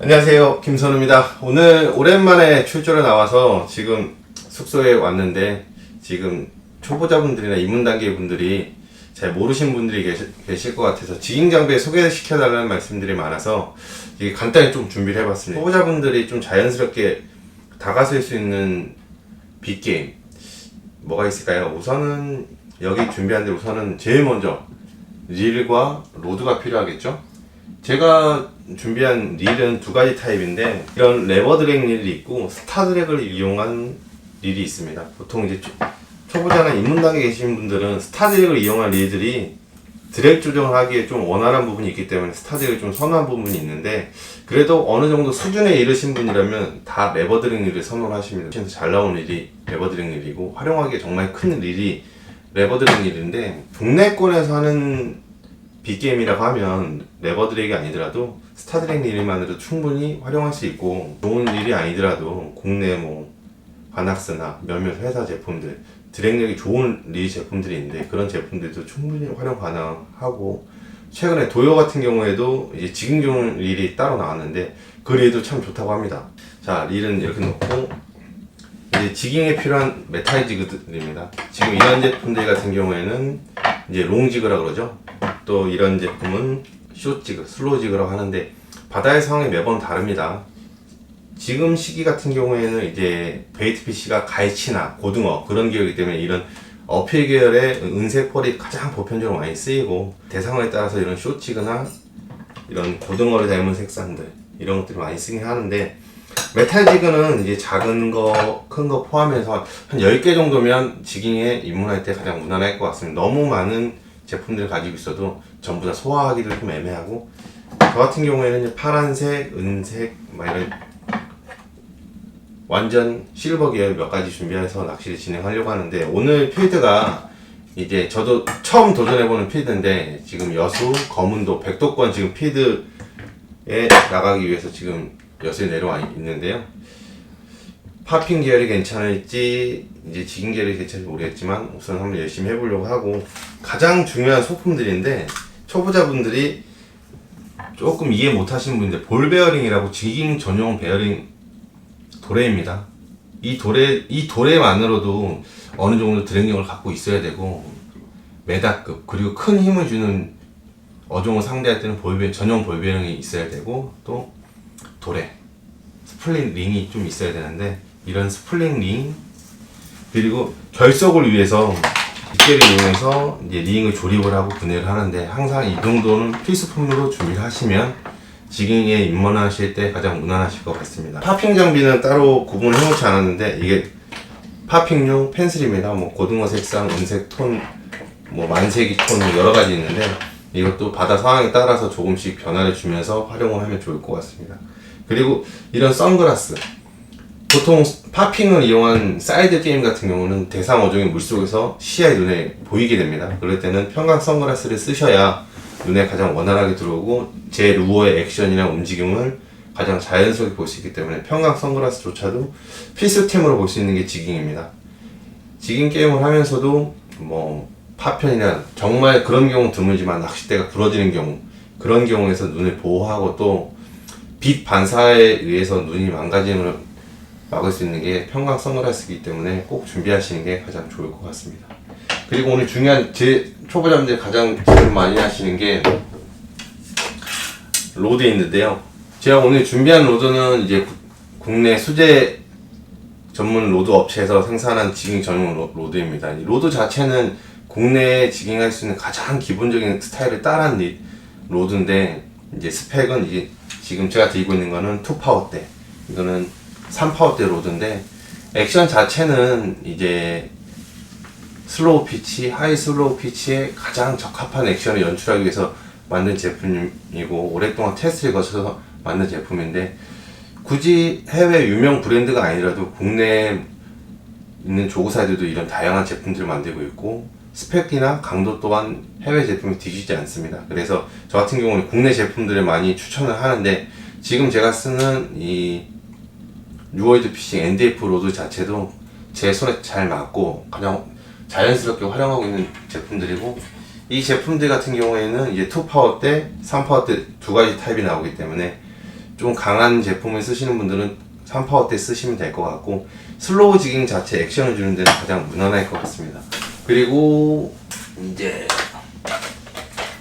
안녕하세요, 김선우입니다. 오늘 오랜만에 출조를 나와서 지금 숙소에 왔는데, 지금 초보자분들이나 입문 단계 분들이 잘 모르신 분들이 계실 것 같아서 지깅장비 소개시켜달라는 말씀들이 많아서 이게 간단히 좀 준비를 해봤습니다. 초보자분들이 좀 자연스럽게 다가설 수 있는 빅게임 뭐가 있을까요? 우선은 여기 준비한 데 우선은 제일 먼저 릴과 로드가 필요하겠죠? 제가 준비한 릴은 두 가지 타입인데, 이런 레버 드랙 릴이 있고 스타 드랙을 이용한 릴이 있습니다. 보통 이제 초보자나 입문 단계에 계신 분들은 스타 드랙을 이용한 릴들이 드랙 조정을 하기에 좀 원활한 부분이 있기 때문에 스타 드랙이 좀 선호한 부분이 있는데, 그래도 어느 정도 수준에 이르신 분이라면 다 레버 드랙 릴을 선호하십니다. 그래서 잘 나오는 릴이 레버 드랙 릴이고, 활용하기에 정말 큰 릴이 레버 드랙 릴인데, 국내권에서 하는 빅게임이라고 하면 레버 드랙이 아니더라도 스타 드랙 릴만으로도 충분히 활용할 수 있고, 좋은 릴이 아니더라도 국내 뭐 바낙스나 몇몇 회사 제품들 드랙력이 좋은 릴 제품들이 있는데, 그런 제품들도 충분히 활용 가능하고, 최근에 도요 같은 경우에도 이제 지깅용 릴이 따로 나왔는데 그 릴도 참 좋다고 합니다. 자, 릴은 이렇게 놓고, 이제 지깅에 필요한 메탈 지그들입니다. 지금 이런 제품들 같은 경우에는 이제 롱 지그라고 그러죠. 또 이런 제품은 숏 지그, 슬로우 지그라고 하는데, 바다의 상황이 매번 다릅니다. 지금 시기 같은 경우에는 이제 베이트 피쉬가 갈치나 고등어 그런 계열이기 때문에 이런 어필 계열의 은색 펄이 가장 보편적으로 많이 쓰이고, 대상어에 따라서 이런 숏 지그나 이런 고등어를 닮은 색상들 이런 것들이 많이 쓰긴 하는데, 메탈 지그는 이제 작은 거, 큰 거 포함해서 한 10개 정도면 지깅에 입문할 때 가장 무난할 것 같습니다. 너무 많은 제품들을 가지고 있어도 전부 다 소화하기도 좀 애매하고, 저 같은 경우에는 파란색, 은색, 막 이런 완전 실버 계열 몇 가지 준비해서 낚시를 진행하려고 하는데, 오늘 필드가 이제 저도 처음 도전해보는 필드인데, 지금 여수, 거문도, 백도권 지금 필드에 나가기 위해서 지금 여수에 내려와 있는데요. 파핑 계열이 괜찮을지 이제 지깅 계열이 괜찮을지 모르겠지만 우선 한번 열심히 해보려고 하고, 가장 중요한 소품들인데 초보자분들이 조금 이해 못하시는 분들, 볼 베어링이라고 지깅 전용 베어링 도레입니다. 이 도레만으로도 어느 정도 드랙력을 갖고 있어야 되고, 메다급 그리고 큰 힘을 주는 어종을 상대할 때는 전용 볼 베어링이 있어야 되고, 또 도레 스플링 링이 좀 있어야 되는데, 이런 스플링 링 그리고 결속을 위해서 빗개를 이용해서 이제 링을 조립을 하고 분해를 하는데, 항상 이 정도는 필수품으로 준비를 하시면 지깅에 입문하실 때 가장 무난하실 것 같습니다. 파핑 장비는 따로 구분을 해놓지 않았는데, 이게 파핑용 펜슬입니다. 뭐 고등어 색상, 은색 톤, 뭐 만세기 톤 여러 가지 있는데, 이것도 바다 상황에 따라서 조금씩 변화를 주면서 활용을 하면 좋을 것 같습니다. 그리고 이런 선글라스, 보통 파핑을 이용한 사이드 게임 같은 경우는 대상 어종이 물속에서 시야에 눈에 보이게 됩니다. 그럴 때는 편광 선글라스를 쓰셔야 눈에 가장 원활하게 들어오고, 제 루어의 액션이나 움직임을 가장 자연스럽게 볼 수 있기 때문에 편광 선글라스조차도 필수템으로 볼 수 있는 게 지깅입니다. 지깅 게임을 하면서도 뭐 파편이나 정말 그런 경우 드물지만 낚싯대가 부러지는 경우, 그런 경우에서 눈을 보호하고 또 빛 반사에 의해서 눈이 망가지는 걸 막을 수 있는 게 편광 선글라스이기 때문에 꼭 준비하시는 게 가장 좋을 것 같습니다. 그리고 오늘 중요한, 제 초보자분들 가장 질문 많이 하시는 게 로드인데요. 제가 오늘 준비한 로드는 이제 국내 수제 전문 로드 업체에서 생산한 지깅 전용 로드입니다. 이 로드 자체는 국내에 지깅할 수 있는 가장 기본적인 스타일을 따라한 로드인데, 이제 스펙은 이제 지금 제가 들고 있는 거는 2파워대, 이거는 3파워대 로드인데, 액션 자체는 이제 슬로우 피치, 하이 슬로우 피치에 가장 적합한 액션을 연출하기 위해서 만든 제품이고, 오랫동안 테스트를 거쳐서 만든 제품인데, 굳이 해외 유명 브랜드가 아니라도 국내에 있는 조그사들도 이런 다양한 제품들을 만들고 있고, 스펙이나 강도 또한 해외 제품이 뒤지지 않습니다. 그래서 저 같은 경우는 국내 제품들을 많이 추천을 하는데, 지금 제가 쓰는 이 뉴월드 피싱 NDF 로드 자체도 제 손에 잘 맞고 가장 자연스럽게 활용하고 있는 제품들이고, 이 제품들 같은 경우에는 이제 2파워 때, 3파워 때 두 가지 타입이 나오기 때문에 좀 강한 제품을 쓰시는 분들은 3파워대 쓰시면 될 것 같고, 슬로우 지깅 자체 액션을 주는 데는 가장 무난할 것 같습니다. 그리고 이제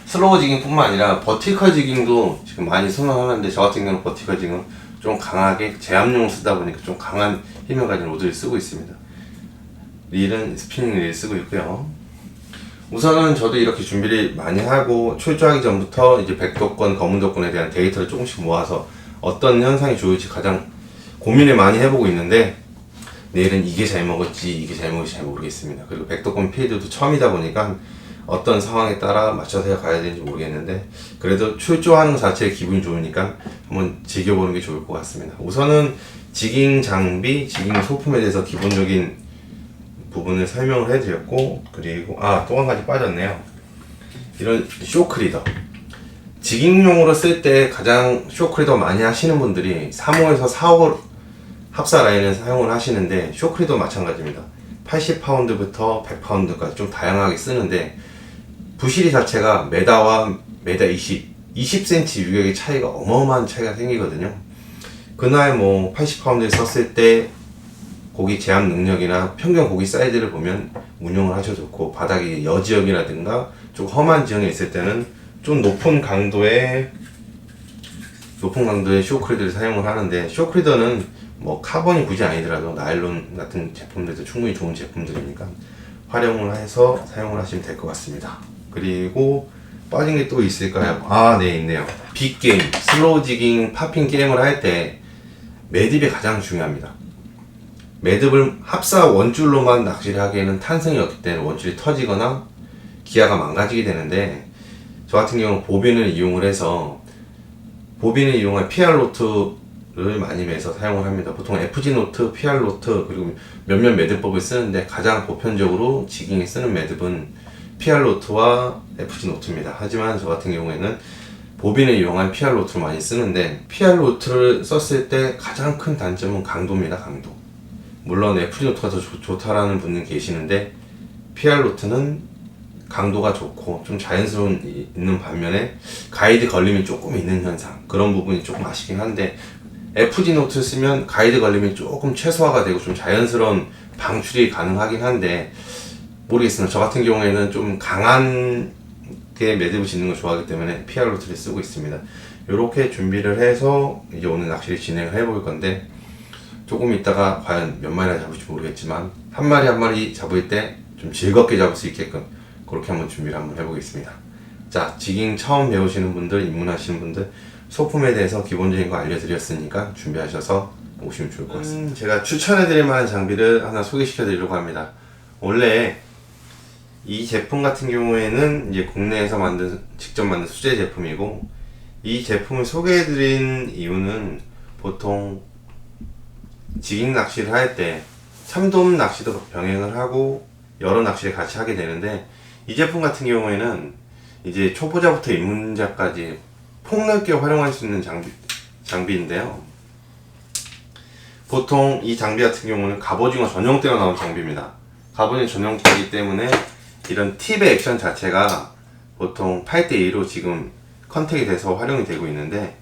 슬로우 지깅 뿐만 아니라 버티컬 지깅도 지금 많이 선호하는데, 저 같은 경우는 버티컬 지깅은 좀 강하게 제압용으로 쓰다 보니까 좀 강한 힘을 가진 로드를 쓰고 있습니다. 릴은 스피닝 릴 쓰고 있고요. 우선은 저도 이렇게 준비를 많이 하고 출조하기 전부터 이제 백도권, 검은도권에 대한 데이터를 조금씩 모아서 어떤 현상이 좋을지 가장 고민을 많이 해보고 있는데, 내일은 이게 잘 먹을지 이게 잘 먹을지 잘 모르겠습니다. 그리고 백도권 필드도 처음이다 보니까 어떤 상황에 따라 맞춰서 가야 되는지 모르겠는데, 그래도 출조하는 것 자체에 기분이 좋으니까 한번 즐겨보는 게 좋을 것 같습니다. 우선은 지깅 장비, 지깅 소품에 대해서 기본적인 부분을 설명을 해드렸고, 그리고 또 한 가지 빠졌네요. 이런 쇼크리더, 지깅용으로 쓸 때 가장 쇼크리더 많이 하시는 분들이 3호에서 4호 합사 라인을 사용을 하시는데, 쇼크리더 마찬가지입니다. 80파운드부터 100파운드까지 좀 다양하게 쓰는데, 부실이 자체가 메다와 메다 20cm 유격의 차이가 어마어마한 차이가 생기거든요. 그날 80파운드를 썼을 때 고기 제압 능력이나 평균 고기 사이즈를 보면 운용을 하셔도 좋고, 바닥이 여지역이라든가 좀 험한 지형에 있을 때는 좀 높은 강도의 쇼크리더를 사용을 하는데, 쇼크리더는 카본이 굳이 아니더라도 나일론 같은 제품들도 충분히 좋은 제품들이니까 활용을 해서 사용을 하시면 될 것 같습니다. 그리고 빠진 게 또 있을까요? 네, 있네요. 빅게임, 슬로우 지깅, 파핑 게임을 할 때 매듭이 가장 중요합니다. 매듭을 합사 원줄로만 낚시를 하기에는 탄성이 없기 때문에 원줄이 터지거나 기아가 망가지게 되는데, 저 같은 경우는 보빈을 이용을 해서, 보빈을 이용한 PR 노트를 많이 매서 사용을 합니다. 보통 FG 노트, PR 노트, 그리고 몇몇 매듭법을 쓰는데 가장 보편적으로 지깅에 쓰는 매듭은 PR 노트와 FG 노트입니다. 하지만 저 같은 경우에는 보빈을 이용한 PR 노트를 많이 쓰는데, PR 노트를 썼을 때 가장 큰 단점은 강도입니다. 강도. 물론 FG 노트가 더 좋다라는 분은 계시는데, PR 노트는 강도가 좋고 좀 자연스러운 있는 반면에 가이드 걸림이 조금 있는 현상, 그런 부분이 조금 아쉽긴 한데, FG 노트를 쓰면 가이드 걸림이 조금 최소화가 되고 좀 자연스러운 방출이 가능하긴 한데, 모르겠습니다. 저 같은 경우에는 좀 강한 게 매듭을 짓는 걸 좋아하기 때문에 PR 노트를 쓰고 있습니다. 이렇게 준비를 해서 이제 오늘 낚시를 진행을 해볼 건데, 조금 있다가 과연 몇 마리나 잡을지 모르겠지만 한 마리 한 마리 잡을 때 좀 즐겁게 잡을 수 있게끔 그렇게 한번 준비를 한번 해보겠습니다. 자, 지깅 처음 배우시는 분들, 입문하시는 분들, 소품에 대해서 기본적인 거 알려드렸으니까 준비하셔서 오시면 좋을 것 같습니다. 제가 추천해드릴 만한 장비를 하나 소개시켜 드리려고 합니다. 원래 이 제품 같은 경우에는 이제 국내에서 직접 만든 수제 제품이고, 이 제품을 소개해드린 이유는 보통 지깅 낚시를 할 때 참돔 낚시도 병행을 하고 여러 낚시를 같이 하게 되는데, 이 제품 같은 경우에는 이제 초보자부터 입문자까지 폭넓게 활용할 수 있는 장비인데요. 보통 이 장비 같은 경우는 갑오징어 전용대로 나온 장비입니다. 갑오징어 전용대이기 때문에 이런 팁의 액션 자체가 보통 8대2로 지금 컨택이 돼서 활용이 되고 있는데,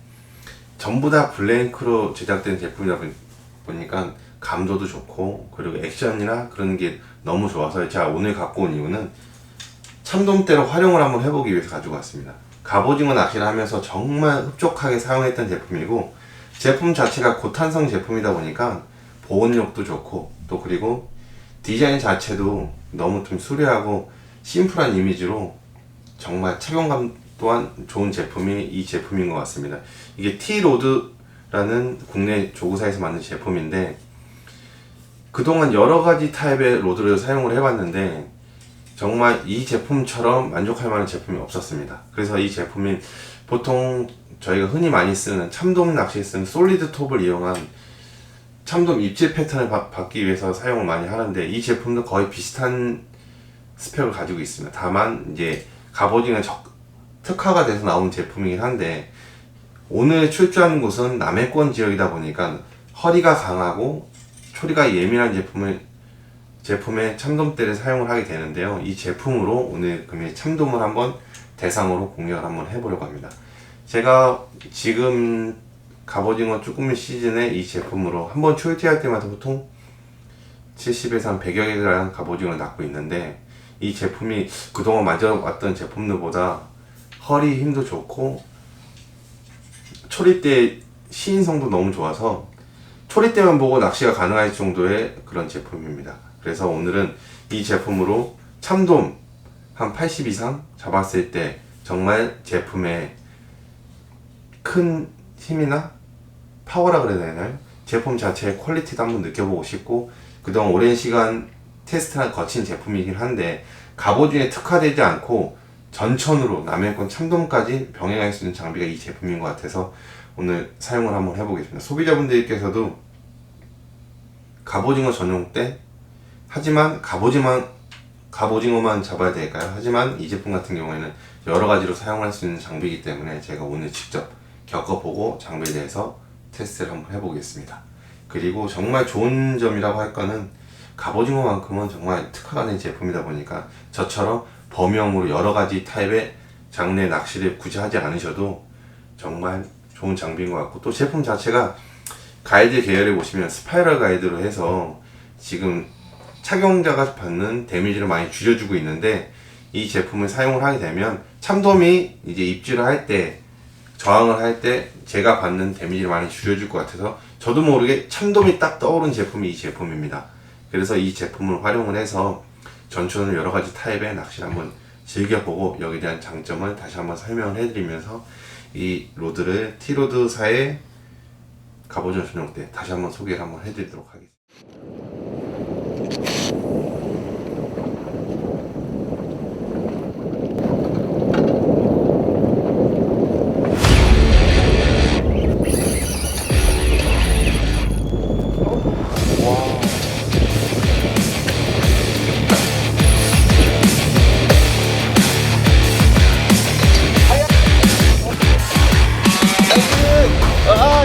전부 다 블랭크로 제작된 제품이다 보니까 감도도 좋고, 그리고 액션이나 그런 게 너무 좋아서 제가 오늘 갖고 온 이유는 참돔대로 활용을 한번 해보기 위해서 가지고 왔습니다. 갑오징어 낚시를 하면서 정말 흡족하게 사용했던 제품이고, 제품 자체가 고탄성 제품이다 보니까 보온력도 좋고, 또 그리고 디자인 자체도 너무 좀 수려하고 심플한 이미지로 정말 착용감 또한 좋은 제품이 이 제품인 것 같습니다. 이게 T-로드라는 국내 조구사에서 만든 제품인데, 그동안 여러가지 타입의 로드를 사용을 해봤는데 정말 이 제품처럼 만족할 만한 제품이 없었습니다. 그래서 이 제품이 보통 저희가 흔히 많이 쓰는 참돔 낚시에 쓰는 솔리드 톱을 이용한 참돔 입질 패턴을 받기 위해서 사용을 많이 하는데, 이 제품도 거의 비슷한 스펙을 가지고 있습니다. 다만 이제 갑오징어 특화가 돼서 나온 제품이긴 한데, 오늘 출조하는 곳은 남해권 지역이다 보니까 허리가 강하고 초리가 예민한 제품의 참돔대를 사용을 하게 되는데요. 이 제품으로 오늘 금일 참돔을 한번 대상으로 공략을 한번 해보려고 합니다. 제가 지금 갑오징어 쭈꾸미 시즌에 이 제품으로 한번 출시할 때마다 보통 70에서 한 100여 개가 갑오징어를 낳고 있는데, 이 제품이 그동안 만져왔던 제품들보다 허리 힘도 좋고 초리대 시인성도 너무 좋아서 초리대만 보고 낚시가 가능할 정도의 그런 제품입니다. 그래서 오늘은 이 제품으로 참돔 한 80 이상 잡았을 때 정말 제품의 큰 힘이나 파워라 그래야 되나요? 제품 자체의 퀄리티도 한번 느껴보고 싶고, 그동안 오랜 시간 테스트를 거친 제품이긴 한데 갑오징어에 특화되지 않고 전천으로 남의 건 참돔까지 병행할 수 있는 장비가 이 제품인 것 같아서 오늘 사용을 한번 해보겠습니다. 소비자분들께서도 갑오징어 전용대, 하지만 갑오징어만 잡아야 될까요? 하지만 이 제품 같은 경우에는 여러 가지로 사용할 수 있는 장비이기 때문에 제가 오늘 직접 겪어보고 장비에 대해서 테스트를 한번 해보겠습니다. 그리고 정말 좋은 점이라고 할 거는 갑오징어만큼은 정말 특화가 된 제품이다 보니까 저처럼 범용으로 여러 가지 타입의 장르의 낚시를 굳이 하지 않으셔도 정말 좋은 장비인 것 같고, 또 제품 자체가 가이드 계열에 보시면 스파이럴 가이드로 해서 지금 착용자가 받는 데미지를 많이 줄여주고 있는데, 이 제품을 사용을 하게 되면 참돔이 이제 입질을 할 때, 저항을 할 때 제가 받는 데미지를 많이 줄여줄 것 같아서 저도 모르게 참돔이 딱 떠오른 제품이 이 제품입니다. 그래서 이 제품을 활용을 해서 전천을 여러 가지 타입의 낚시를 한번 즐겨보고 여기에 대한 장점을 다시 한번 설명을 해드리면서 이 로드를 T로드사의 갑오징어 전용대 다시 한번 소개를 한번 해드리도록 하겠습니다.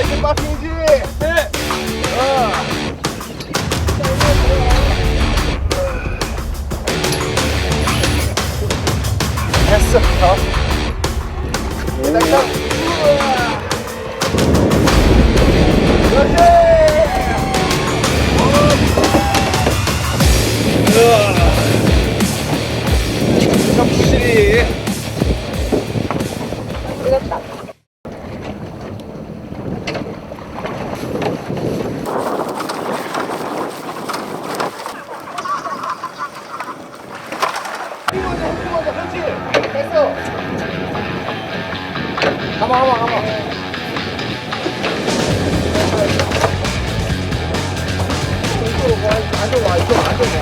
이제 빠핑이지? 네. 됐어. 대장장. 그렇지. 확실히. 익었다. 그렇지. 됐어. 가만. 이쪽으로 와, 앉아와, 이쪽 앉아와.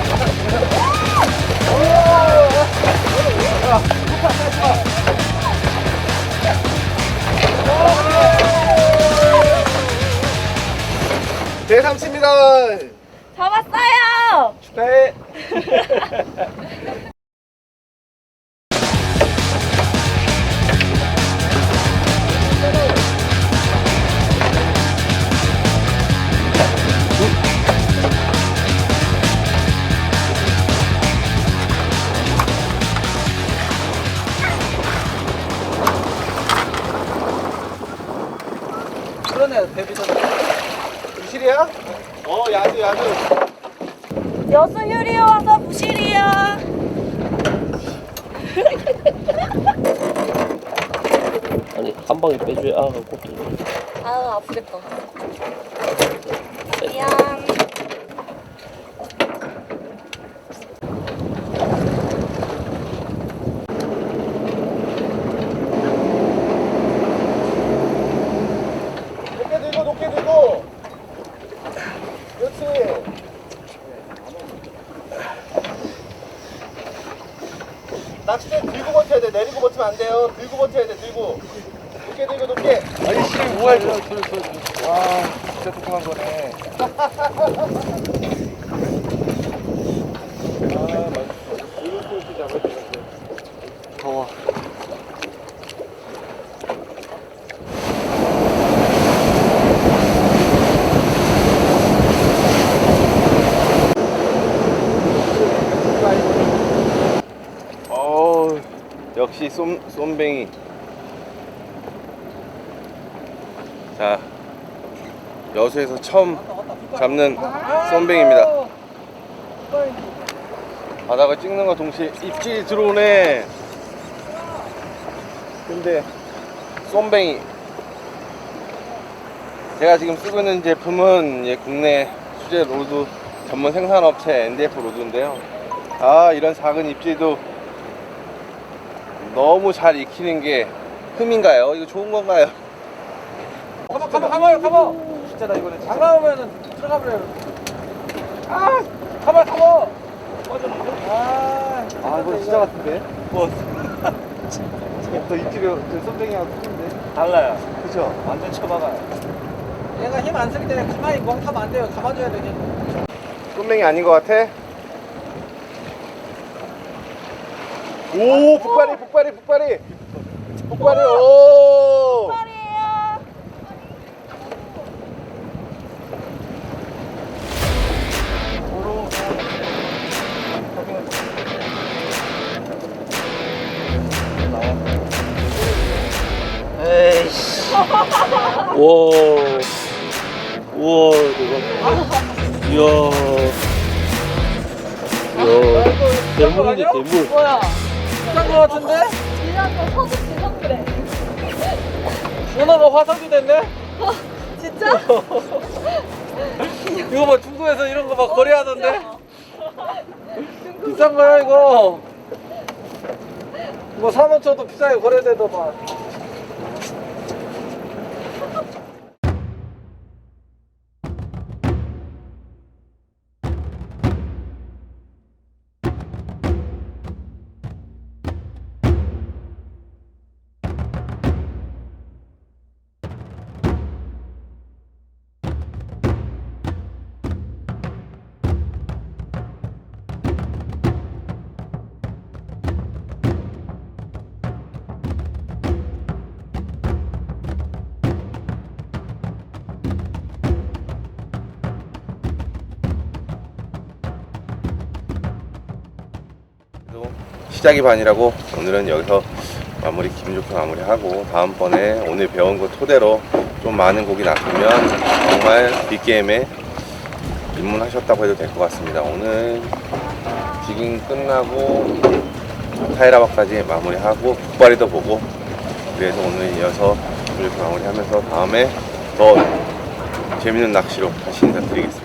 대삼치입니다. 잡았어요. 축하해. 그러네, 데뷔전. 부실이야? 야드. 여수유리 와서 부실이야. 아니 한 방에 빼줘야 아가 꼭 들려. 아우 아프겠다. 미안. 높게 들고. 그렇지. 낚싯대 들고 버텨야 돼. 내리고 버티면 안 돼요. 들고 버텨야 돼. 들고. 높게. 아이씨, 뭐야 이거. 와, 진짜 조그만 거네. 맛있어. 이렇게 잡아야 되는데. 더워. 역시 쏨뱅이. 자, 여수에서 처음 잡는 쏨뱅입니다. 바닥을 찍는 거 동시에 입질이 들어오네. 근데 쏨뱅이. 제가 지금 쓰고 있는 제품은 국내 수제 로드 전문 생산업체 NDF 로드인데요. 이런 작은 입질도 너무 잘 익히는 게 흠인가요? 이거 좋은 건가요? 가만. 진짜 나 이거는 장난 오면은 들어가 버려요. 가만. 이거 진짜 같은데? 너 입질이 쏨뱅이하고 틀린데? 달라요. 그쵸? 완전 쳐박아요. 얘가 힘 안 쓰기 때문에 가만히 멍타면 안 돼요. 감아줘야 돼. 쏨뱅이 아닌 것 같아? 오, 북발이, 오! 말이에요. 에이씨. 우와, 이거. 이야. 대물인데, 대물. 뭐야? 비싼 거 같은데? 이런 거 서도 지정 그래. 문어가 화석이 됐네? 진짜? 이거 뭐 중국에서 이런 거 막 거래하던데? 비싼 거야 이거. 뭐 4만 쳐도 비싸게 거래되더만. 시작이 반이라고 오늘은 여기서 기분 좋게 마무리하고, 다음번에 오늘 배운 거 토대로 좀 많은 고기 낚으면 정말 빅게임에 입문하셨다고 해도 될 것 같습니다. 오늘 디깅 끝나고 타이라바까지 마무리하고 북발이도 보고, 그래서 오늘 이어서 기분 좋게 마무리하면서 다음에 더 재밌는 낚시로 다시 인사드리겠습니다.